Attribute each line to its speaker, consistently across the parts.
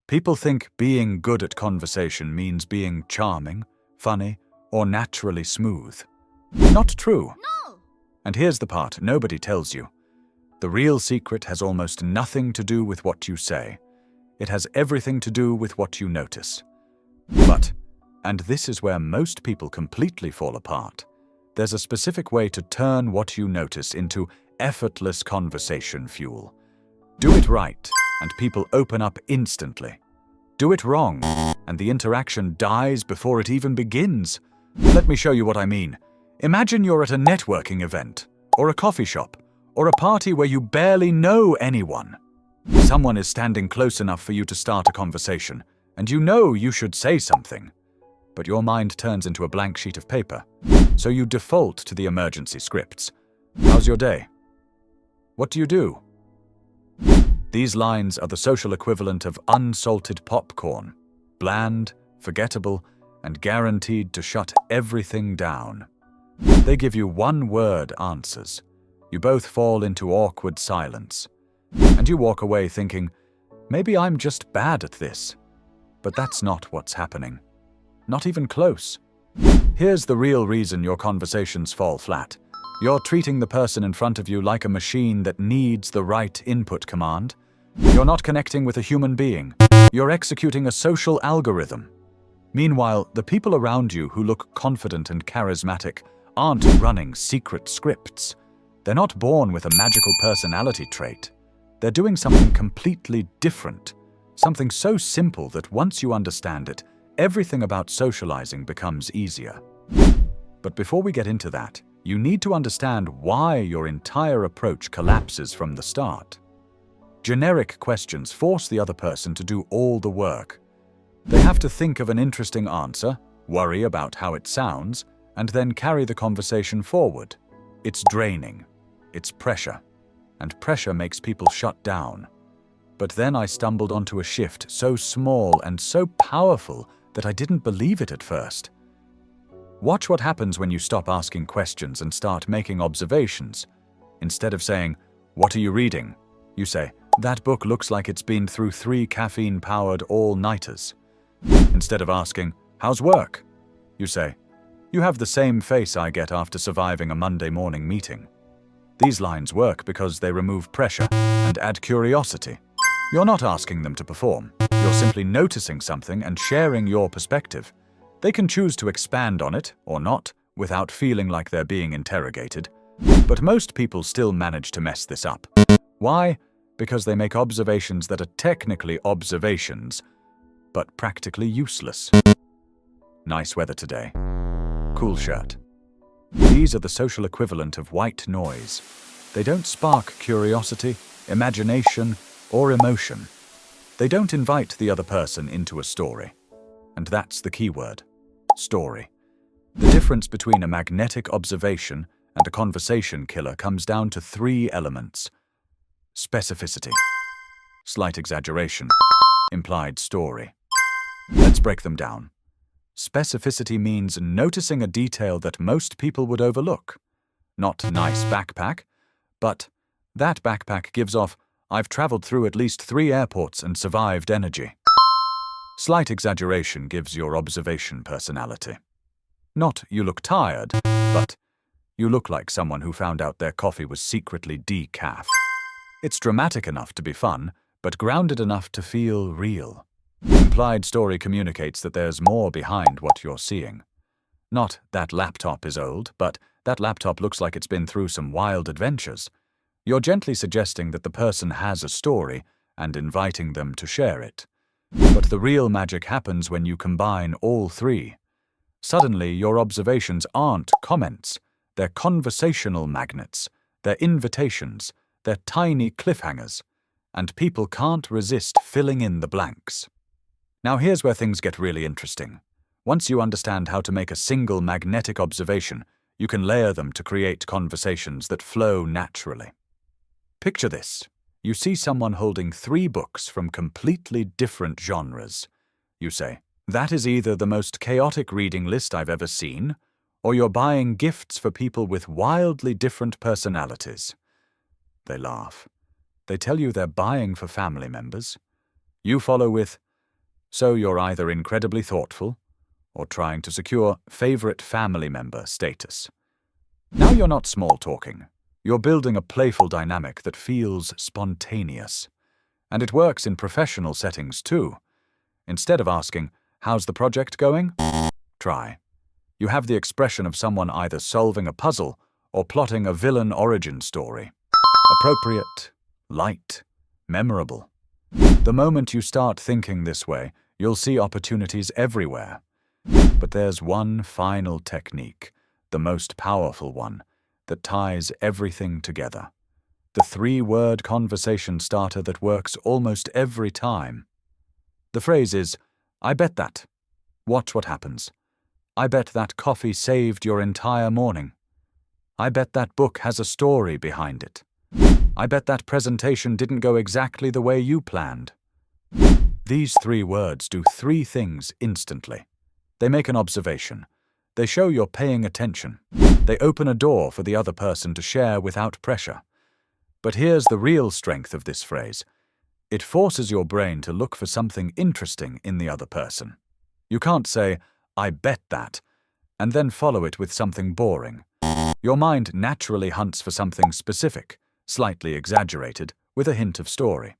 Speaker 1: People think being good at conversation means being charming, funny, or naturally smooth. Not true.
Speaker 2: No!
Speaker 1: And here's the part nobody tells you. The real secret has almost nothing to do with what you say. It has everything to do with what you notice. But, and this is where most people completely fall apart, there's a specific way to turn what you notice into effortless conversation fuel. Do it right, and people open up instantly. Do it wrong, and the interaction dies before it even begins. Let me show you what I mean. Imagine you're at a networking event, or a coffee shop, or a party where you barely know anyone. Someone is standing close enough for you to start a conversation, and you know you should say something. But your mind turns into a blank sheet of paper, so you default to the emergency scripts. How's your day? What do you do? These lines are the social equivalent of unsalted popcorn, bland, forgettable, and guaranteed to shut everything down. They give you one-word answers. You both fall into awkward silence, and you walk away thinking, maybe I'm just bad at this. But that's not what's happening. Not even close. Here's the real reason your conversations fall flat. You're treating the person in front of you like a machine that needs the right input command. You're not connecting with a human being. You're executing a social algorithm. Meanwhile, the people around you who look confident and charismatic aren't running secret scripts. They're not born with a magical personality trait. They're doing something completely different. Something so simple that once you understand it, everything about socializing becomes easier. But before we get into that, you need to understand why your entire approach collapses from the start. Generic questions force the other person to do all the work. They have to think of an interesting answer, worry about how it sounds, and then carry the conversation forward. It's draining. It's pressure. And pressure makes people shut down. But then I stumbled onto a shift so small and so powerful that I didn't believe it at first. Watch what happens when you stop asking questions and start making observations. Instead of saying, "What are you reading?" you say, "That book looks like it's been through 3 caffeine-powered all-nighters." Instead of asking, "How's work?" you say, "You have the same face I get after surviving a Monday morning meeting." These lines work because they remove pressure and add curiosity. You're not asking them to perform. You're simply noticing something and sharing your perspective. They can choose to expand on it or not without feeling like they're being interrogated. But most people still manage to mess this up. Why? Because they make observations that are technically observations, but practically useless. Nice weather today. Cool shirt. These are the social equivalent of white noise. They don't spark curiosity, imagination, or emotion. They don't invite the other person into a story. And that's the key word. Story. The difference between a magnetic observation and a conversation killer comes down to 3 elements. Specificity. Slight exaggeration. Implied story. Let's break them down. Specificity means noticing a detail that most people would overlook. Not nice backpack, but that backpack gives off, "I've traveled through at least 3 airports and survived" energy. Slight exaggeration gives your observation personality. Not "you look tired," but "you look like someone who found out their coffee was secretly decaf." It's dramatic enough to be fun, but grounded enough to feel real. Implied story communicates that there's more behind what you're seeing. Not "that laptop is old," but "that laptop looks like it's been through some wild adventures." You're gently suggesting that the person has a story and inviting them to share it. But the real magic happens when you combine all 3. Suddenly, your observations aren't comments. They're conversational magnets. They're invitations. They're tiny cliffhangers. And people can't resist filling in the blanks. Now here's where things get really interesting. Once you understand how to make a single magnetic observation, you can layer them to create conversations that flow naturally. Picture this. You see someone holding 3 books from completely different genres. You say, "That is either the most chaotic reading list I've ever seen, or you're buying gifts for people with wildly different personalities." They laugh. They tell you they're buying for family members. You follow with, So you're either incredibly thoughtful or trying to secure favorite family member status. Now you're not small talking. You're building a playful dynamic that feels spontaneous. And it works in professional settings too. Instead of asking, "How's the project going?" try. You have the expression of someone either solving a puzzle or plotting a villain origin story. Appropriate, light, memorable. The moment you start thinking this way, you'll see opportunities everywhere. But there's one final technique, the most powerful one, that ties everything together. The 3-word conversation starter that works almost every time. The phrase is, "I bet that." Watch what happens. "I bet that coffee saved your entire morning." "I bet that book has a story behind it." "I bet that presentation didn't go exactly the way you planned." These 3 words do 3 things instantly. They make an observation. They show you're paying attention. They open a door for the other person to share without pressure. But here's the real strength of this phrase. It forces your brain to look for something interesting in the other person. You can't say, "I bet that," and then follow it with something boring. Your mind naturally hunts for something specific, slightly exaggerated, with a hint of story.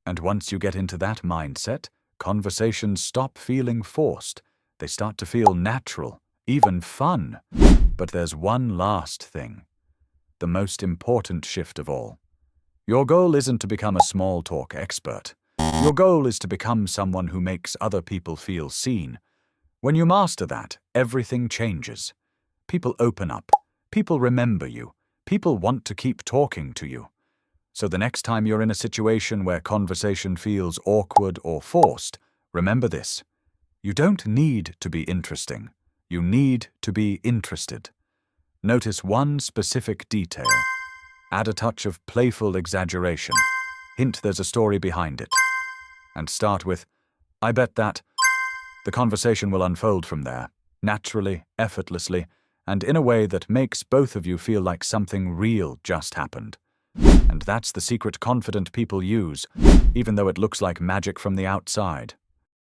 Speaker 1: And once you get into that mindset, conversations stop feeling forced. They start to feel natural, even fun. But there's one last thing. The most important shift of all. Your goal isn't to become a small talk expert. Your goal is to become someone who makes other people feel seen. When you master that, everything changes. People open up. People remember you. People want to keep talking to you. So the next time you're in a situation where conversation feels awkward or forced, remember this. You don't need to be interesting. You need to be interested. Notice one specific detail. Add a touch of playful exaggeration. Hint there's a story behind it. And start with, "I bet that." The conversation will unfold from there, naturally, effortlessly, and in a way that makes both of you feel like something real just happened. And that's the secret confident people use, even though it looks like magic from the outside.